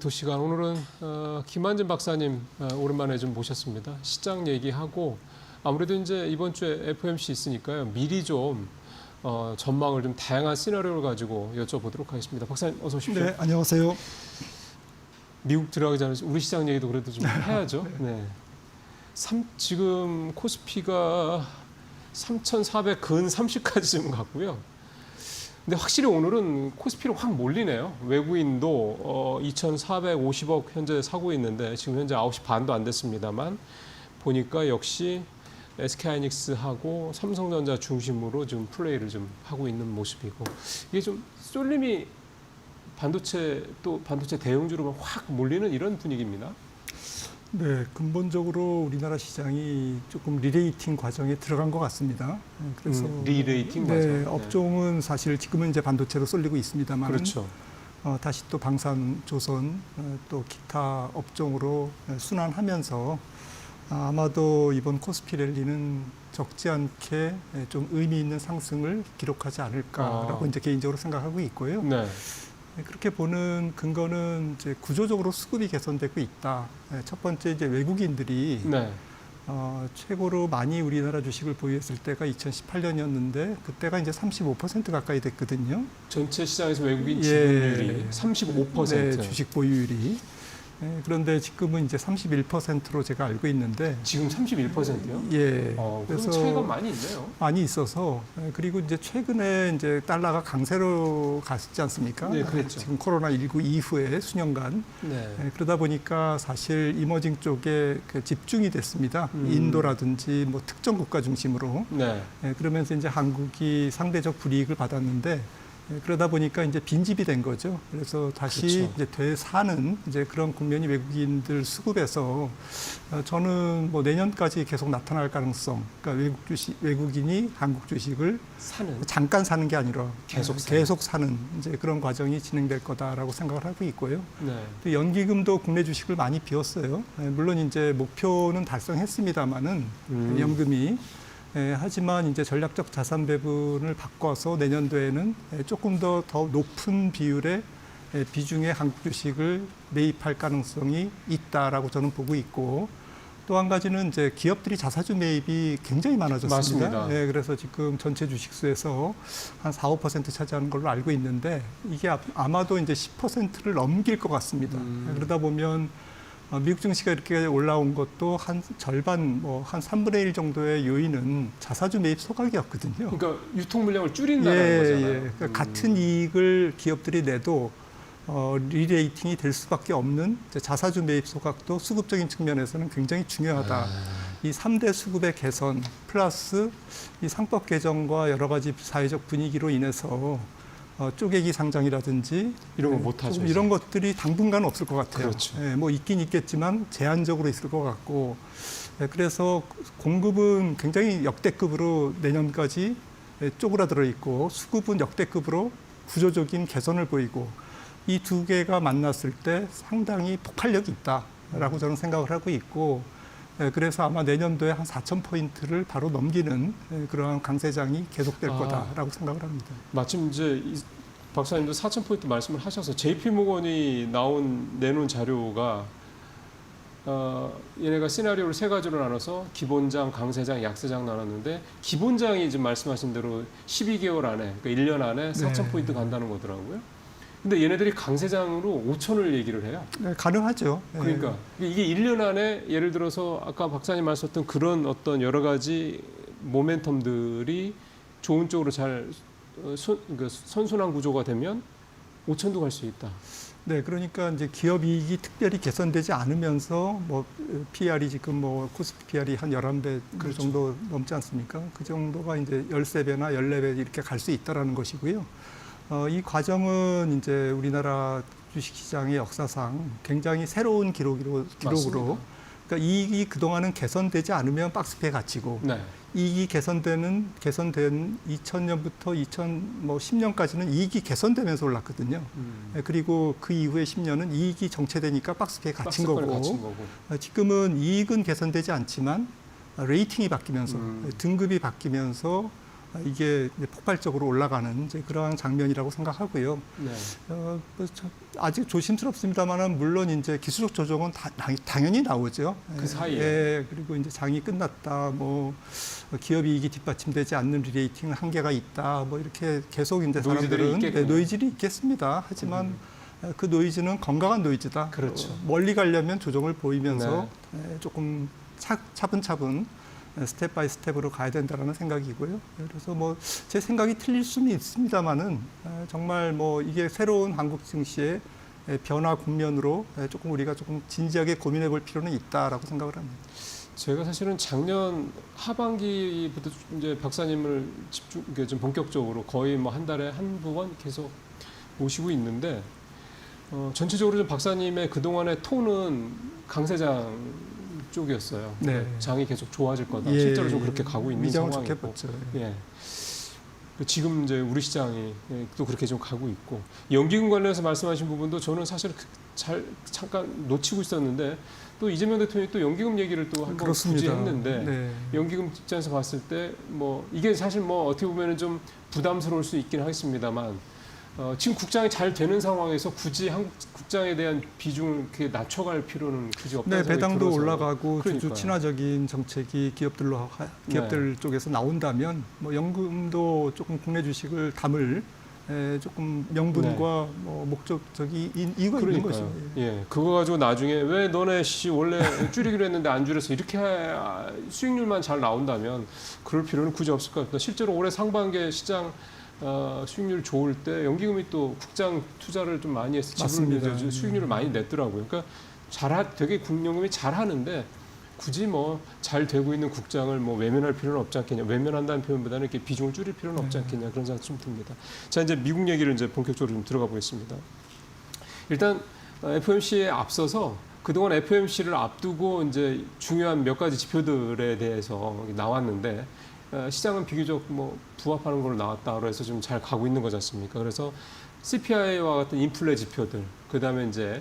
2시간 오늘은 김한진 박사님 오랜만에 좀 모셨습니다. 시장 얘기하고 아무래도 이제 이번 주에 FOMC 있으니까요. 미리 좀 전망을 좀 다양한 시나리오를 가지고 여쭤보도록 하겠습니다. 박사님 어서 오십시오. 네, 안녕하세요. 미국 들어가기 전에 우리 시장 얘기도 그래도 좀 해야죠. 네. 지금 코스피가 3,400 근 30까지 좀 갔고요. 근데 확실히 오늘은 코스피로 확 몰리네요. 외국인도 2,450억 현재 사고 있는데 지금 현재 9시 반도 안 됐습니다만 보니까 역시 SK하이닉스하고 삼성전자 중심으로 좀 플레이를 좀 하고 있는 모습이고 이게 좀 쏠림이 반도체 대형주로 확 몰리는 이런 분위기입니다. 네, 근본적으로 우리나라 시장이 조금 리레이팅 과정에 들어간 것 같습니다. 그래서 리레이팅 네, 과정. 네. 업종은 사실 지금은 이제 반도체로 쏠리고 있습니다만, 그렇죠. 다시 또 방산, 조선, 또 기타 업종으로 순환하면서 아마도 이번 코스피 랠리는 적지 않게 좀 의미 있는 상승을 기록하지 않을까라고 이제 개인적으로 생각하고 있고요. 네. 그렇게 보는 근거는 이제 구조적으로 수급이 개선되고 있다. 첫 번째 이제 외국인들이 네. 최고로 많이 우리나라 주식을 보유했을 때가 2018년이었는데 그때가 이제 35% 가까이 됐거든요. 전체 시장에서 외국인 지분율이 예. 35%. 네, 주식 보유율이. 그런데 지금은 이제 31%로 제가 알고 있는데 지금 31%요? 예. 그래서 차이가 많이 있네요. 많이 있어서 그리고 이제 최근에 이제 달러가 강세로 갔지 않습니까? 네, 그랬죠. 지금 코로나19 이후에 수년간 네. 그러다 보니까 사실 이머징 쪽에 집중이 됐습니다. 인도라든지 뭐 특정 국가 중심으로 네. 그러면서 이제 한국이 상대적 불이익을 받았는데 그러다 보니까 이제 빈집이 된 거죠. 그래서 다시 그렇죠. 이제 되사는 이제 그런 국면이 외국인들 수급에서 저는 뭐 내년까지 계속 나타날 가능성. 그러니까 외국인이 한국 주식을 잠깐 사는 게 아니라 계속 사는 이제 그런 과정이 진행될 거다라고 생각을 하고 있고요. 네. 또 연기금도 국내 주식을 많이 비웠어요. 물론 이제 목표는 달성했습니다만은 연금이. 하지만 이제 전략적 자산 배분을 바꿔서 내년도에는 조금 더 높은 비율의 비중의 한국 주식을 매입할 가능성이 있다라고 저는 보고 있고 또 한 가지는 이제 기업들이 자사주 매입이 굉장히 많아졌습니다. 맞습니다. 네, 그래서 지금 전체 주식수에서 한 4, 5% 차지하는 걸로 알고 있는데 이게 아마도 이제 10%를 넘길 것 같습니다. 그러다 보면 미국 증시가 이렇게 올라온 것도 한 절반, 한 3분의 1 정도의 요인은 자사주 매입 소각이었거든요. 그러니까 유통 물량을 줄인다는 거잖아요. 그러니까 같은 이익을 기업들이 내도 리레이팅이 될 수밖에 없는 자사주 매입 소각도 수급적인 측면에서는 굉장히 중요하다. 이 3대 수급의 개선 플러스 이 상법 개정과 여러 가지 사회적 분위기로 인해서 쪼개기 상장이라든지 이런 거 못하죠. 이런 것들이 당분간 없을 것 같아요. 그렇죠. 뭐 있긴 있겠지만 제한적으로 있을 것 같고 그래서 공급은 굉장히 역대급으로 내년까지 쪼그라들어 있고 수급은 역대급으로 구조적인 개선을 보이고 이 두 개가 만났을 때 상당히 폭발력이 있다라고 저는 생각을 하고 있고 그래서 아마 내년도에 한 4,000포인트를 바로 넘기는 그러한 강세장이 계속될 거다라고 생각을 합니다. 마침 이제 박사님도 4,000포인트 말씀을 하셔서 JP모건이 내놓은 자료가 얘네가 시나리오를 세 가지로 나눠서 기본장, 강세장, 약세장 나눴는데 기본장이 지금 말씀하신 대로 12개월 안에, 그러니까 1년 안에 4,000포인트 간다는 거더라고요. 근데 얘네들이 강세장으로 5,000을 얘기를 해요. 네, 가능하죠. 그러니까 이게 1년 안에 예를 들어서 아까 박사님 말씀하셨던 그런 어떤 여러 가지 모멘텀들이 좋은 쪽으로 잘 선순환 구조가 되면 5,000도 갈 수 있다. 네, 그러니까 이제 기업 이익이 특별히 개선되지 않으면서 PR이 지금 코스피 PR이 한 11배 그 그렇죠. 정도 넘지 않습니까? 그 정도가 이제 13배나 14배 이렇게 갈 수 있다라는 것이고요. 이 과정은 이제 우리나라 주식시장의 역사상 굉장히 새로운 기록으로 그러니까 이익이 그동안은 개선되지 않으면 박스피에 갇히고 네. 이익이 개선된 2000년부터 2010년까지는 이익이 개선되면서 올랐거든요. 그리고 그 이후에 10년은 이익이 정체되니까 박스피에 갇힌 거고 지금은 이익은 개선되지 않지만 레이팅이 바뀌면서 등급이 바뀌면서 이게 이제 폭발적으로 올라가는 이제 그러한 장면이라고 생각하고요. 네. 아직 조심스럽습니다만은 물론 이제 기술적 조정은 당연히 나오죠. 그 사이에. 예, 그리고 이제 장이 끝났다, 뭐 기업 이익이 뒷받침되지 않는 리레이팅 한계가 있다, 뭐 이렇게 계속 이제 사람들은 노이즈들이 있겠습니다. 하지만 그 노이즈는 건강한 노이즈다. 그렇죠. 멀리 가려면 조정을 보이면서 조금 차분차분 스텝 바이 스텝으로 가야 된다는 생각이고요. 그래서 뭐 제 생각이 틀릴 수는 있습니다만은 정말 뭐 이게 새로운 한국 증시의 변화 국면으로 조금 우리가 조금 진지하게 고민해 볼 필요는 있다라고 생각을 합니다. 제가 사실은 작년 하반기부터 이제 박사님을 좀 본격적으로 거의 뭐 한 달에 한두 번 계속 모시고 있는데 전체적으로 좀 박사님의 그동안의 톤은 강세장 쪽이었어요. 네. 장이 계속 좋아질 거다. 예, 실제로 좀 그렇게 가고 있는 미장을 상황이고. 좋게 봤죠. 예. 지금 이제 우리 시장이 또 그렇게 좀 가고 있고 연기금 관련해서 말씀하신 부분도 저는 사실 잘 잠깐 놓치고 있었는데 또 이재명 대통령이 또 연기금 얘기를 또 한번 굳이 했는데 네. 연기금 입장에서 봤을 때 뭐 이게 사실 뭐 어떻게 보면은 좀 부담스러울 수 있긴 하겠습니다만 지금 국장이 잘 되는 상황에서 굳이 한국 국장에 대한 비중을 이렇게 낮춰갈 필요는 굳이 없다는 생각이 배당도 들어서. 올라가고 그러니까요. 주주 친화적인 정책이 기업들 쪽에서 나온다면 뭐 연금도 조금 국내 주식을 담을 조금 명분과 뭐 목적적인 이유가 있는 거죠. 예, 그거 가지고 나중에 왜 너네 원래 줄이기로 했는데 안 줄여서 이렇게 수익률만 잘 나온다면 그럴 필요는 굳이 없을 것 같습니다. 실제로 올해 상반기에 시장 수익률 좋을 때 연기금이 또 국장 투자를 좀 많이 해서 지분을 수익률을 많이 냈더라고요. 그러니까 되게 국연금이 잘하는데 굳이 뭐 잘 되고 있는 국장을 뭐 외면할 필요는 없지 않겠냐. 외면한다는 표현보다는 이렇게 비중을 줄일 필요는 없지 않겠냐. 그런 생각이 좀 듭니다. 자, 이제 미국 얘기를 이제 본격적으로 좀 들어가 보겠습니다. 일단 FOMC에 앞서서 그동안 FOMC를 앞두고 이제 중요한 몇 가지 지표들에 대해서 나왔는데 시장은 비교적 뭐 부합하는 걸로 나왔다고 해서 좀 잘 가고 있는 거지 않습니까? 그래서 CPI와 같은 인플레 지표들, 그 다음에 이제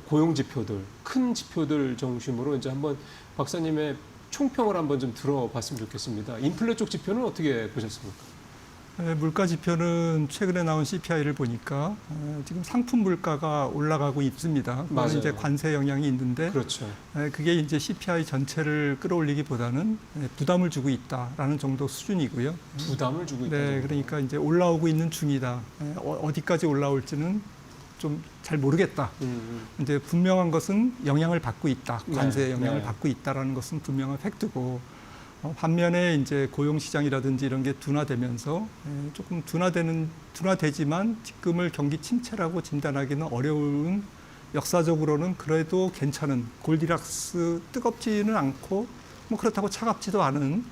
고용 지표들, 큰 지표들 중심으로 이제 한번 박사님의 총평을 한번 좀 들어봤으면 좋겠습니다. 인플레 쪽 지표는 어떻게 보셨습니까? 물가 지표는 최근에 나온 CPI를 보니까 지금 상품 물가가 올라가고 있습니다. 맞아요. 이제 관세 영향이 있는데, 그렇죠. 그게 이제 CPI 전체를 끌어올리기보다는 부담을 주고 있다라는 정도 수준이고요. 부담을 주고 있다. 네, 그러니까 이제 올라오고 있는 중이다. 어디까지 올라올지는 좀 잘 모르겠다. 이제 분명한 것은 영향을 받고 있다. 관세 영향을 받고 있다라는 것은 분명한 팩트고. 반면에 이제 고용 시장이라든지 이런 게 둔화되면서 조금 둔화되지만 지금을 경기 침체라고 진단하기는 어려운, 역사적으로는 그래도 괜찮은 골디락스, 뜨겁지는 않고 뭐 그렇다고 차갑지도 않은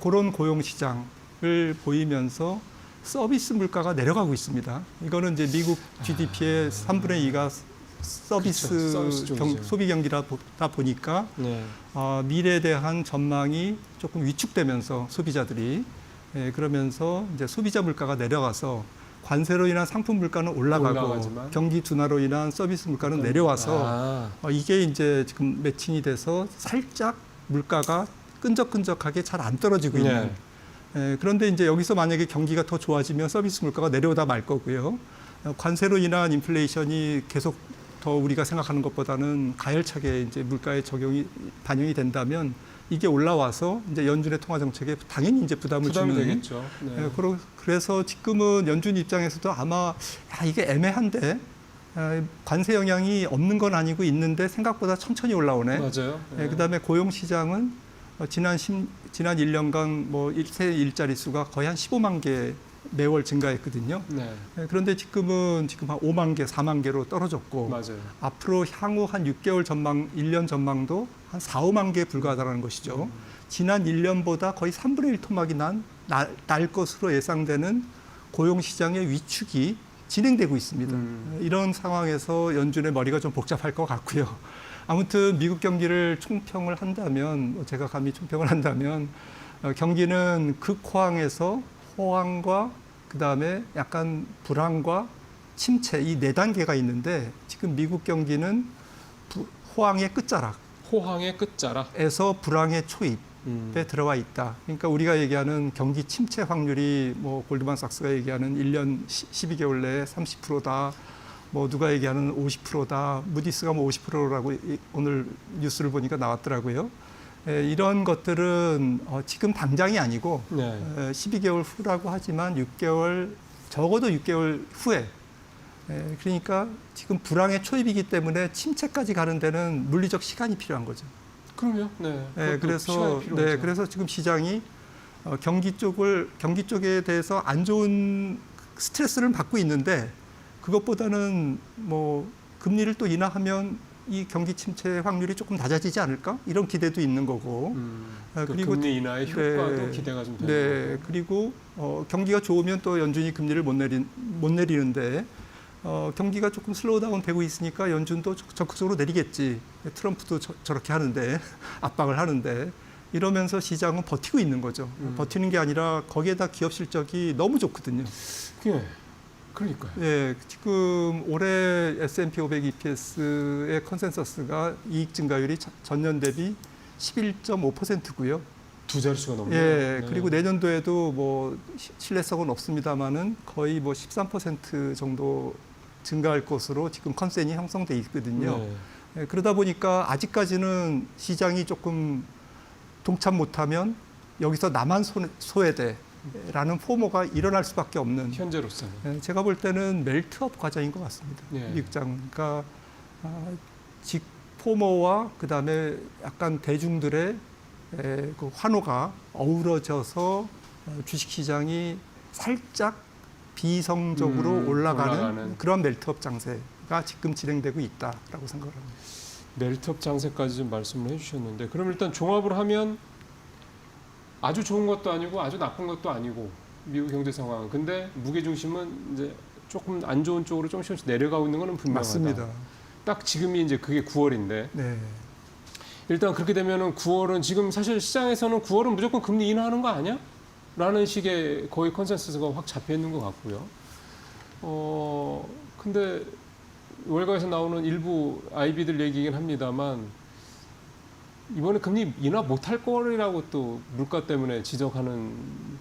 그런 고용 시장을 보이면서 서비스 물가가 내려가고 있습니다. 이거는 이제 미국 GDP의 3분의 2가 서비스 소비 경기다 보니까 미래에 대한 전망이 조금 위축되면서 소비자들이 그러면서 이제 소비자 물가가 내려가서 관세로 인한 상품 물가는 올라가고 경기 둔화로 인한 서비스 물가는 내려와서 이게 이제 지금 매칭이 돼서 살짝 물가가 끈적끈적하게 잘 안 떨어지고 있는. 그런데 이제 여기서 만약에 경기가 더 좋아지면 서비스 물가가 내려오다 말 거고요. 관세로 인한 인플레이션이 계속 더 우리가 생각하는 것보다는 가열차게 이제 물가에 반영이 된다면 이게 올라와서 이제 연준의 통화 정책에 당연히 이제 부담이 주는 되겠죠. 네. 그래서 지금은 연준 입장에서도 아마 이게 애매한데 관세 영향이 없는 건 아니고 있는데 생각보다 천천히 올라오네. 맞아요. 네. 그다음에 고용 시장은 지난 1년간 뭐 새 일자리 수가 거의 한 15만 개 매월 증가했거든요. 그런데 지금 한 5만 개, 4만 개로 떨어졌고 맞아요. 앞으로 향후 한 6개월 전망, 1년 전망도 한 4, 5만 개에 불과하다는 것이죠. 지난 1년보다 거의 3분의 1 토막이 날 것으로 예상되는 고용 시장의 위축이 진행되고 있습니다. 이런 상황에서 연준의 머리가 좀 복잡할 것 같고요. 아무튼 미국 경기를 총평을 한다면, 제가 감히 총평을 한다면 경기는 극호황에서 호황과 그다음에 약간 불황과 침체 이 4단계가 있는데 지금 미국 경기는 호황의 끝자락 호황의 끝자락에서 불황의 초입 들어와 있다. 그러니까 우리가 얘기하는 경기 침체 확률이 뭐 골드만삭스가 얘기하는 1년 12개월 내에 30%다. 뭐 누가 얘기하는 50%다. 무디스가 뭐 50%라고 오늘 뉴스를 보니까 나왔더라고요. 이런 것들은 지금 당장이 아니고 네. 12개월 후라고 하지만 6개월 적어도 6개월 후에 그러니까 지금 불황의 초입이기 때문에 침체까지 가는 데는 물리적 시간이 필요한 거죠. 그럼요. 네. 그래서 그래서 지금 시장이 경기 쪽에 대해서 안 좋은 스트레스를 받고 있는데 그것보다는 뭐 금리를 또 인하하면 이 경기 침체 확률이 조금 낮아지지 않을까? 이런 기대도 있는 거고. 그리고 금리 인하의 효과도 기대가 좀 되는 거고. 그리고 경기가 좋으면 또 연준이 금리를 못 내리는데 경기가 조금 슬로우다운 되고 있으니까 연준도 적극적으로 내리겠지. 트럼프도 저렇게 하는데 압박을 하는데 이러면서 시장은 버티고 있는 거죠. 버티는 게 아니라 거기에다 기업 실적이 너무 좋거든요. 그러니까요. 예, 지금 올해 S&P 500 EPS의 컨센서스가 이익 증가율이 전년 대비 11.5%고요. 두 자릿수가 넘네요. 예, 네. 그리고 내년도에도 뭐 신뢰성은 없습니다만은 거의 뭐 13% 정도 증가할 것으로 지금 컨센이 형성돼 있거든요. 네. 예, 그러다 보니까 아직까지는 시장이 조금 동참 못하면 여기서 나만 소외돼라는 포모가 일어날 수밖에 없는 현재로서는. 제가 볼 때는 멜트업 과정인 것 같습니다. 네. 미국장. 그러니까 포모와 그다음에 약간 대중들의 그 환호가 어우러져서 주식시장이 살짝 비성적으로 올라가는 그런 멜트업 장세가 지금 진행되고 있다라고 생각을 합니다. 멜트업 장세까지 좀 말씀을 해주셨는데 그럼 일단 종합을 하면 아주 좋은 것도 아니고 아주 나쁜 것도 아니고 미국 경제 상황. 근데 무게 중심은 이제 조금 안 좋은 쪽으로 조금씩 내려가고 있는 것은 분명하다. 맞습니다. 딱 지금이 이제 그게 9월인데 네. 일단 그렇게 되면은 9월은 지금 사실 시장에서는 9월은 무조건 금리 인하하는 거 아니야? 라는 식의 거의 컨센서스가 확 잡혀 있는 것 같고요. 근데 월가에서 나오는 일부 IB들 얘기긴 합니다만 이번에 금리 인하 못할 거라고 또 물가 때문에 지적하는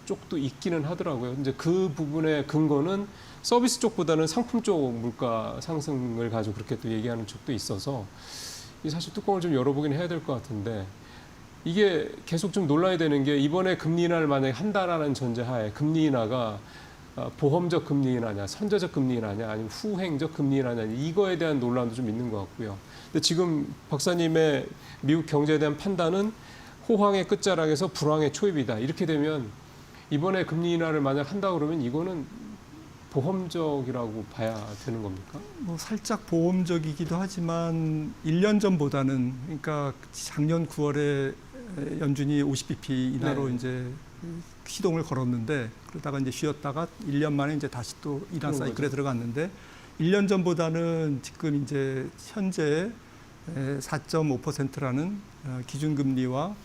쪽도 있기는 하더라고요. 이제 그 부분의 근거는 서비스 쪽보다는 상품 쪽 물가 상승을 가지고 그렇게 또 얘기하는 쪽도 있어서 이 사실 뚜껑을 좀 열어보긴 해야 될 것 같은데 이게 계속 좀 논란이 되는 게 이번에 금리 인하를 만약에 한다라는 전제하에 금리 인하가 보험적 금리 인하냐, 선제적 금리 인하냐, 아니면 후행적 금리 인하냐 이거에 대한 논란도 좀 있는 것 같고요. 근데 지금 박사님의 미국 경제에 대한 판단은 호황의 끝자락에서 불황의 초입이다. 이렇게 되면 이번에 금리 인하를 만약 한다 그러면 이거는 보험적이라고 봐야 되는 겁니까? 뭐 살짝 보험적이기도 하지만 1년 전보다는 그러니까 작년 9월에 연준이 50bp 인하로 네. 이제 시동을 걸었는데 그러다가 이제 쉬었다가 1년 만에 이제 다시 또 인하 사이클에 들어갔는데 1년 전보다는 지금 이제 현재 4.5%라는 기준금리와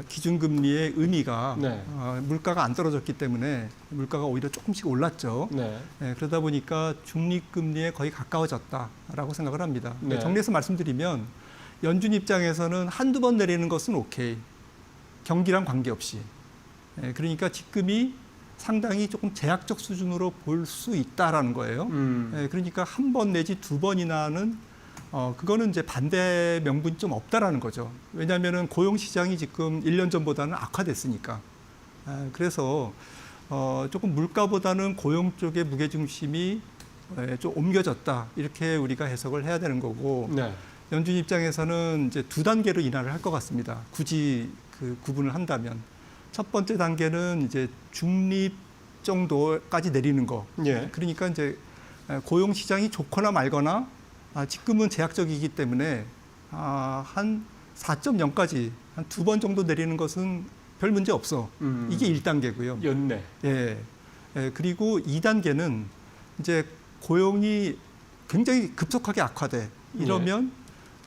기준금리의 의미가 네. 물가가 안 떨어졌기 때문에 물가가 오히려 조금씩 올랐죠. 네. 그러다 보니까 중립금리에 거의 가까워졌다라고 생각을 합니다. 네. 정리해서 말씀드리면 연준 입장에서는 한두 번 내리는 것은 오케이. 경기랑 관계없이. 그러니까 지금이 상당히 조금 제약적 수준으로 볼 수 있다라는 거예요. 그러니까 한 번 내지 두 번이나는 그거는 이제 반대 명분이 좀 없다라는 거죠. 왜냐하면은 고용 시장이 지금 1년 전보다는 악화됐으니까. 그래서 조금 물가보다는 고용 쪽의 무게 중심이 좀 옮겨졌다 이렇게 우리가 해석을 해야 되는 거고. 네. 연준 입장에서는 이제 두 단계로 인하를 할 것 같습니다. 굳이 그 구분을 한다면 첫 번째 단계는 이제 중립 정도까지 내리는 거. 예. 그러니까 이제 고용 시장이 좋거나 말거나 지금은 제약적이기 때문에 한 4.0까지 한 두 번 정도 내리는 것은 별 문제 없어. 이게 1단계고요. 연내. 예. 그리고 2단계는 이제 고용이 굉장히 급속하게 악화돼. 이러면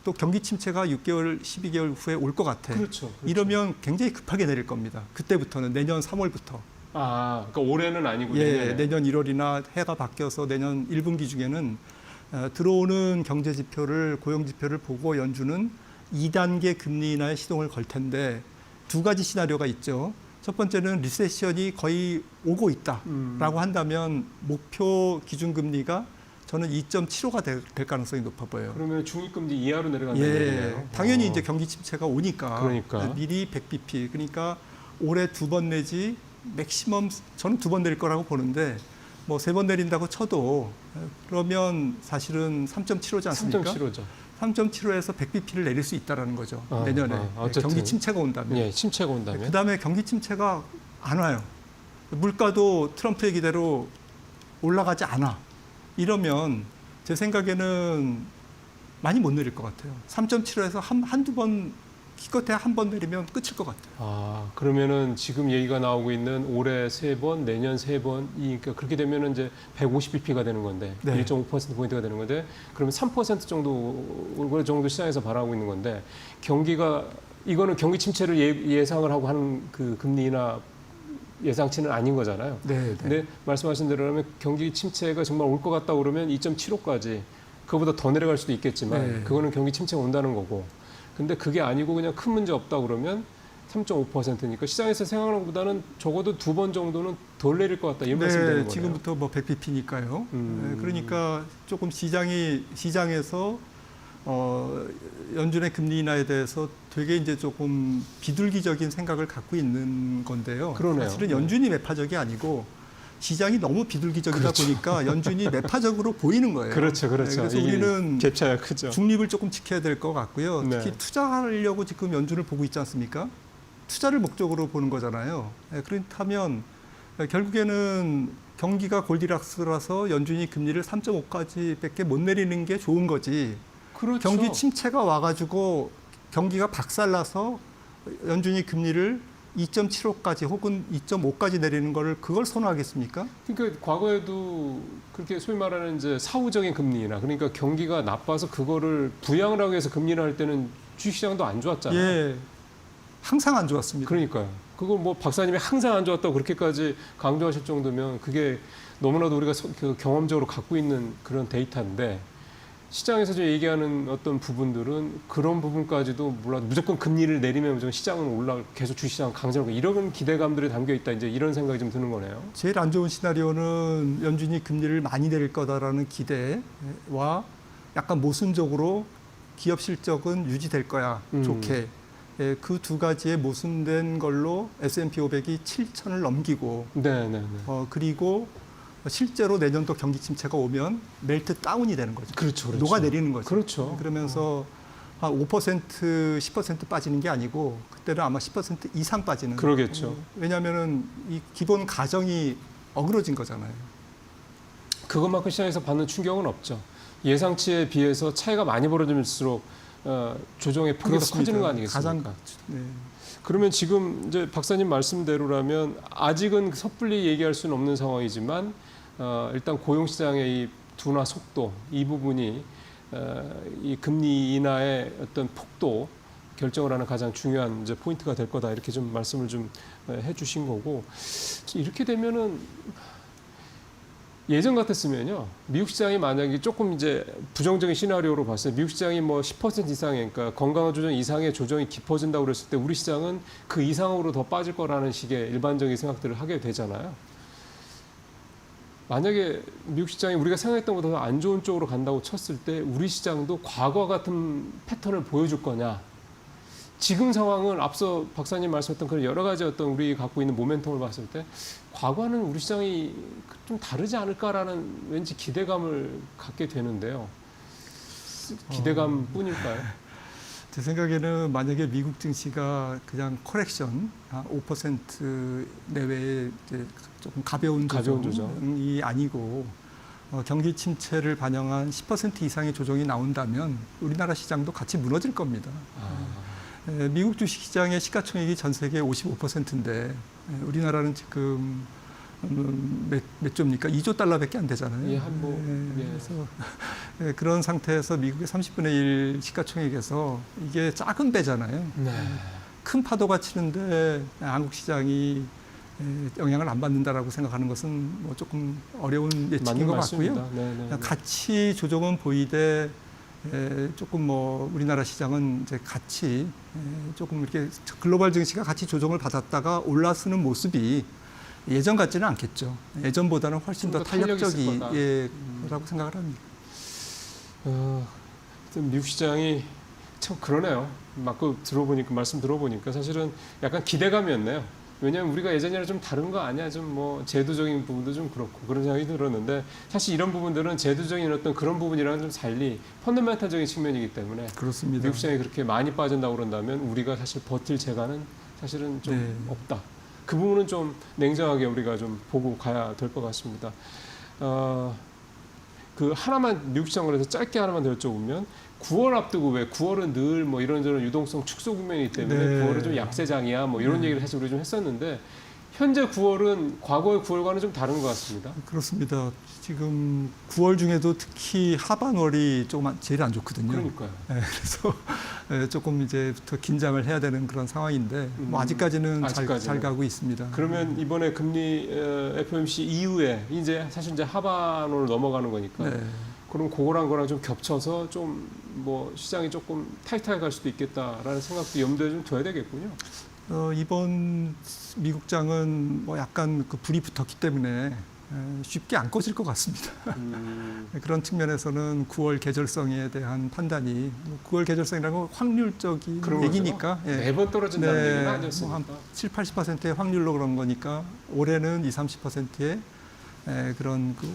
또 경기 침체가 6개월, 12개월 후에 올 것 같아. 그렇죠. 이러면 굉장히 급하게 내릴 겁니다. 그때부터는 내년 3월부터. 그러니까 올해는 아니고 내년 1월이나 해가 바뀌어서 내년 1분기 중에는 들어오는 경제 지표를 고용 지표를 보고 연준은 2단계 금리 인하에 시동을 걸 텐데 두 가지 시나리오가 있죠. 첫 번째는 리세션이 거의 오고 있다라고 한다면 목표 기준금리가 저는 2.75가 될 가능성이 높아 보여요. 그러면 중위금리 이하로 내려간다는 예, 얘기네요. 당연히 이제 경기 침체가 오니까 그러니까. 미리 100bp, 그러니까 올해 2번 내지 맥시멈 저는 2번 내릴 거라고 보는데 뭐 3번 내린다고 쳐도 그러면 사실은 3.75지 않습니까? 3.75죠. 3.75에서 100bp를 내릴 수 있다라는 거죠. 내년에 어쨌든. 경기 침체가 온다면. 예, 침체가 온다면. 그다음에 경기 침체가 안 와요. 물가도 트럼프 얘기대로 올라가지 않아. 이러면 제 생각에는 많이 못 내릴 것 같아요. 3.75에서 한두 번 기껏해야 한 번 내리면 끝일 것 같아요. 아, 그러면은 지금 얘기가 나오고 있는 올해 3번, 내년 3번, 그러니까 그렇게 되면은 이제 150bp가 되는 건데, 네. 1.5%포인트가 되는 건데, 그러면 3% 정도 시장에서 바라고 있는 건데, 이거는 경기 침체를 예상을 하고 하는 그 금리나 예상치는 아닌 거잖아요. 네, 근데 말씀하신 대로라면 경기 침체가 정말 올 것 같다 그러면 2.75까지 그거보다 더 내려갈 수도 있겠지만 네. 그거는 경기 침체가 온다는 거고. 근데 그게 아니고 그냥 큰 문제 없다 그러면 3.5%니까 시장에서 생각하는 것보다는 적어도 2번 정도는 덜 내릴 것 같다. 이런 말씀 되는 거네요. 지금부터 뭐 100bp니까요. 그러니까 조금 시장에서 연준의 금리 인하에 대해서 되게 이제 조금 비둘기적인 생각을 갖고 있는 건데요. 그러네요. 사실은 연준이 매파적이 아니고 시장이 너무 비둘기적이다 그렇죠. 보니까 연준이 매파적으로 보이는 거예요. 그렇죠, 그렇죠. 그래서 우리는 갭 차이가 크죠. 중립을 조금 지켜야 될 것 같고요. 네. 특히 투자하려고 지금 연준을 보고 있지 않습니까? 투자를 목적으로 보는 거잖아요. 그렇다면 결국에는 경기가 골디락스라서 연준이 금리를 3.5까지밖에 못 내리는 게 좋은 거지. 그렇죠. 경기 침체가 와가지고 경기가 박살나서 연준이 금리를 2.75까지 혹은 2.5까지 내리는 거를 그걸 선호하겠습니까? 그러니까 과거에도 그렇게 소위 말하는 이제 사후적인 금리나 그러니까 경기가 나빠서 그거를 부양을 하기 위해서 금리를 할 때는 주식시장도 안 좋았잖아요. 예, 항상 안 좋았습니다. 그러니까요. 그거 뭐 박사님이 항상 안 좋았다고 그렇게까지 강조하실 정도면 그게 너무나도 우리가 그 경험적으로 갖고 있는 그런 데이터인데 시장에서 좀 얘기하는 어떤 부분들은 그런 부분까지도 물론 무조건 금리를 내리면 무조건 시장은 계속 주식시장 강세로 이런 기대감들이 담겨 있다 이제 이런 생각이 좀 드는 거네요. 제일 안 좋은 시나리오는 연준이 금리를 많이 내릴 거다라는 기대와 약간 모순적으로 기업 실적은 유지될 거야 좋게. 그 두 가지의 모순된 걸로 S&P 500이 7,000을 넘기고 네. 그리고 실제로 내년도 경기 침체가 오면 멜트 다운이 되는 거죠. 그렇죠. 녹아내리는 거죠. 그렇죠. 그러면서 한 5%, 10% 빠지는 게 아니고 그때는 아마 10% 이상 빠지는. 그러겠죠. 왜냐하면은 이 기본 가정이 어그러진 거잖아요. 그것만큼 시장에서 받는 충격은 없죠. 예상치에 비해서 차이가 많이 벌어질수록 조정의 폭이 더 커지는 거 아니겠습니까? 네. 그러면 지금 이제 박사님 말씀대로라면 아직은 섣불리 얘기할 수는 없는 상황이지만 일단 고용 시장의 이 둔화 속도 이 부분이 이 금리 인하의 어떤 폭도 결정을 하는 가장 중요한 이제 포인트가 될 거다 이렇게 좀 말씀을 좀 해주신 거고 이렇게 되면은 예전 같았으면요 미국 시장이 만약에 조금 이제 부정적인 시나리오로 봤어요 미국 시장이 뭐 10% 이상의 그러니까 건강한 조정 이상의 조정이 깊어진다고 그랬을 때 우리 시장은 그 이상으로 더 빠질 거라는 식의 일반적인 생각들을 하게 되잖아요. 만약에 미국 시장이 우리가 생각했던 것보다 더 안 좋은 쪽으로 간다고 쳤을 때 우리 시장도 과거 같은 패턴을 보여줄 거냐? 지금 상황은 앞서 박사님 말씀했던 그런 여러 가지 어떤 우리 갖고 있는 모멘텀을 봤을 때 과거와는 우리 시장이 좀 다르지 않을까라는 왠지 기대감을 갖게 되는데요. 기대감뿐일까요? 제 생각에는 만약에 미국 증시가 그냥 커렉션 5% 내외의 이제 조금 가벼운 조정이 아니고 경기 침체를 반영한 10% 이상의 조정이 나온다면 우리나라 시장도 같이 무너질 겁니다. 미국 주식시장의 시가총액이 전 세계 55%인데 우리나라는 지금 몇 조입니까? 2조 달러밖에 안 되잖아요. 예, 그래서 그런 상태에서 미국의 30분의 1 시가총액에서 이게 작은 배잖아요. 네. 큰 파도가 치는데 한국 시장이 영향을 안 받는다라고 생각하는 것은 뭐 조금 어려운 예측인 것 같고요. 네. 같이 조정은 보이되 조금 뭐 우리나라 시장은 이제 같이 조금 이렇게 글로벌 증시가 같이 조정을 받았다가 올라서는 모습이 예전 같지는 않겠죠. 예전보다는 훨씬 더 탄력적이라고 생각을 합니다. 미국 시장이 참 그러네요. 말씀 들어보니까 사실은 약간 기대감이었네요. 왜냐하면 우리가 예전이랑 좀 다른 거 아니야? 좀 뭐 제도적인 부분도 좀 그렇고 그런 생각이 들었는데 사실 이런 부분들은 제도적인 어떤 그런 부분이랑 좀 달리 펀더멘탈적인 측면이기 때문에 그렇습니다. 미국 시장이 그렇게 많이 빠진다고 그런다면 우리가 사실 버틸 재간은 사실은 좀 없다. 그 부분은 좀 냉정하게 우리가 좀 보고 가야 될 것 같습니다. 그 하나만 미국 시장 관련해서 짧게 하나만 더 여쭤보면 9월 앞두고 왜 9월은 늘 뭐 이런저런 유동성 축소 국면이기 때문에 9월은 좀 약세장이야 뭐 이런 얘기를 사실 우리 좀 했었는데 현재 9월은 과거의 9월과는 좀 다른 것 같습니다. 그렇습니다. 지금 9월 중에도 특히 하반월이 조금 제일 안 좋거든요. 그러니까요. 그래서 조금 이제부터 긴장을 해야 되는 그런 상황인데 뭐 아직까지는 잘 가고 있습니다. 그러면 이번에 금리 FOMC 이후에 이제 사실 이제 하반월로 넘어가는 거니까 그럼 그거랑 거랑 좀 겹쳐서 좀 뭐 시장이 조금 타이트하게 갈 수도 있겠다라는 생각도 염두에 좀 둬야 되겠군요. 이번 미국장은 뭐 약간 그 불이 붙었기 때문에 쉽게 안 꺼질 것 같습니다. 그런 측면에서는 9월 계절성에 대한 판단이 9월 계절성이라는 건 확률적인 얘기니까 매번 떨어진다는 얘기는 아니었습니까? 뭐한 7, 80%의 확률로 그런 거니까 올해는 20, 30%의 그런 그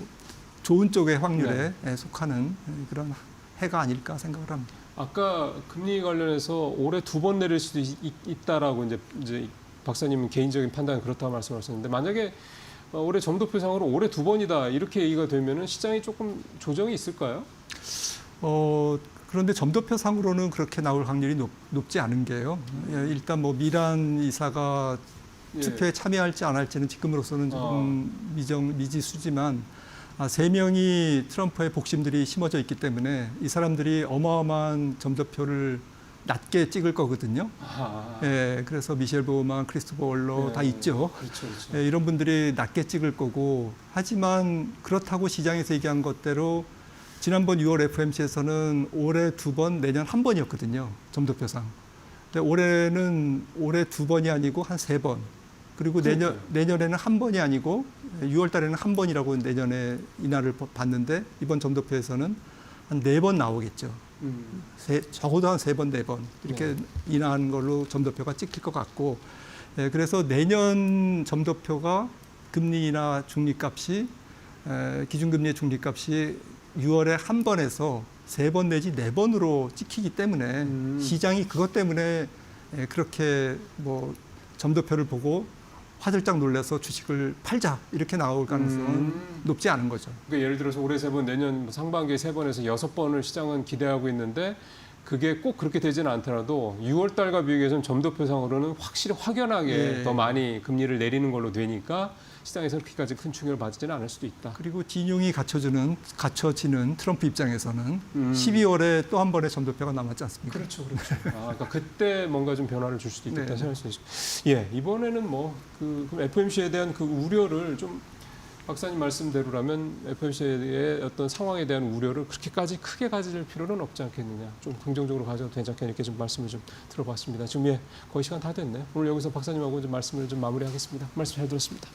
좋은 쪽의 확률에 속하는 그런 해가 아닐까 생각을 합니다. 아까 금리 관련해서 올해 2번 내릴 수도 있다라고 이제 박사님은 개인적인 판단은 그렇다고 말씀하셨는데 만약에 올해 점도표상으로 올해 2번이다 이렇게 얘기가 되면은 시장이 조금 조정이 있을까요? 그런데 점도표상으로는 그렇게 나올 확률이 높지 않은 게요. 일단 뭐 미란 이사가 투표에 참여할지 안 할지는 지금으로서는 조금 미지수지만 3명이 트럼프의 복심들이 심어져 있기 때문에 이 사람들이 어마어마한 점도표를 낮게 찍을 거거든요. 그래서 미셸 보우만, 크리스토퍼 월러 다 있죠. 그렇죠. 이런 분들이 낮게 찍을 거고 하지만 그렇다고 시장에서 얘기한 것대로 지난번 6월 FOMC에서는 올해 2번, 내년 1번이었거든요. 점도표상. 근데 올해는 올해 2번이 아니고 한 3번. 그리고 내년에는 1번이 아니고 6월 달에는 1번이라고 내년에 인하를 받는데 이번 점도표에서는 한 4번 나오겠죠. 적어도 한 3번, 4번 이렇게 인하한 걸로 점도표가 찍힐 것 같고 그래서 내년 점도표가 금리 인하 중립값이 기준금리의 중립값이 6월에 1번에서 3번 내지 4번으로 찍히기 때문에 시장이 그것 때문에 그렇게 뭐 점도표를 보고 화들짝 놀라서 주식을 팔자 이렇게 나올 가능성은 높지 않은 거죠. 그러니까 예를 들어서 올해 3번, 내년 상반기에 3번에서 6번을 시장은 기대하고 있는데 그게 꼭 그렇게 되지는 않더라도 6월 달과 비교해서는 점도표상으로는 확실히 확연하게 더 많이 금리를 내리는 걸로 되니까 시장에서는 그렇게까지 큰 충격을 받지는 않을 수도 있다. 그리고 진용이 갖춰지는 트럼프 입장에서는 12월에 또 한 번의 점도표가 남았지 않습니까? 그렇죠. 그러니까 그때 뭔가 좀 변화를 줄 수도 있겠다 생각할 수 있습니다. 이번에는 그럼 FOMC에 대한 그 우려를 좀 박사님 말씀대로라면 FOMC의 어떤 상황에 대한 우려를 그렇게까지 크게 가질 필요는 없지 않겠느냐. 좀 긍정적으로 가져도 되지 않겠냐 이렇게 좀 말씀을 좀 들어봤습니다. 지금 거의 시간 다 됐네요. 오늘 여기서 박사님하고 좀 말씀을 좀 마무리하겠습니다. 말씀 잘 들었습니다.